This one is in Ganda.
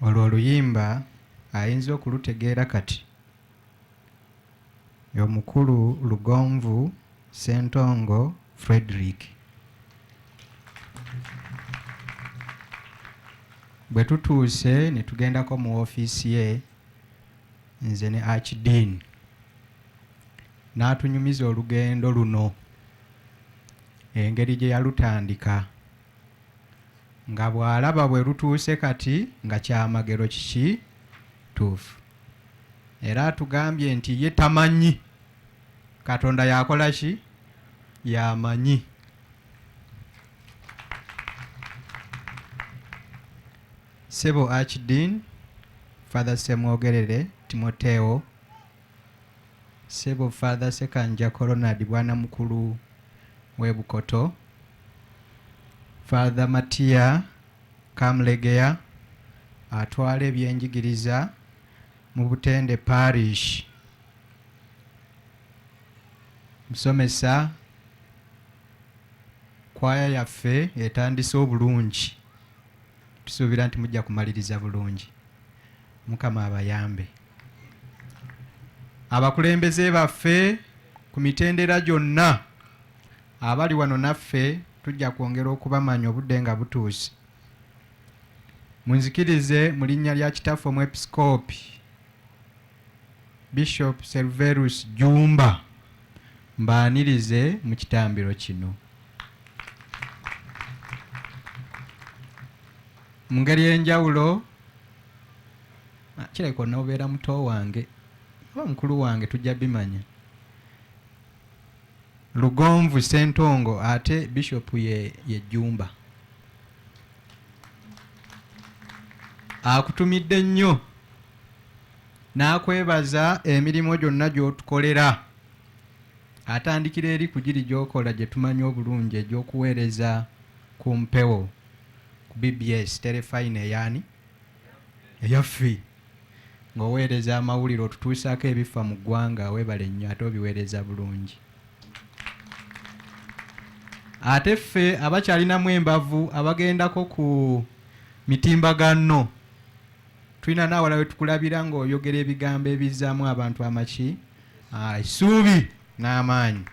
olwo oluyimba ayinza okulutegeera kati. Omukulu Lugonvu Ssentongo Frederick. Bwe tutuuse ne tugendako mu ofiisi ye nze ne Archdean n'atunyumiza olugendo luno engeri gye yalutandika nga bw'alaba bwe lutuuse kati nga kyamagero kiki tuufu. Era atugambye nti ye tamanyi Katonda yakola ki yamanyi. Sebo Archdean, Father Semwogerere Timoteo, Sebo Father Sekanja Coronadi bwana mukulu w'Ebukoto, Father Matia Kamlegea atwala ebyenjigiriza mu Butende Parish, musomesa kwaya yaffe etandise obulungi, tusuubira nti mujja kumaliriza bulungi. Mukama abayambe. Abakulembeze baffe ku mitendera gyonna abali wano naffe tujja kwongera okubamanya obudde nga butuuse. Munzikirize mu linnya lya kitaffe omwepisikoopi Bishop Serverus Jumba mbaanirize mu kitambiro kino. Mu ngeri y'enjawulo kirabika onoobeera muto wange oba mukulu wange tujja bimanya. Lugonvu Ssentongo ate Bishop ye Jumba. Akutumidde nnyo n'akwebaza emirimu gyonna gy'otukolera. Atandikira eri ku giri gy'okola gye tumanyi obulungi egy'okuweereza ku mpewo ku BBS terefayina eyaani eyaffe, ng'oweereza amawulire otutuusaako ebifa mu ggwanga. Weebale nnyo ate obiweereza bulungi. Ate ffe abakyalinamu embavu abagendako ku mitimbagano tulina n'awala we tukulabira ng'oyogera ebigambo ebizzaamu abantu amaki essuubi n'amaanyi.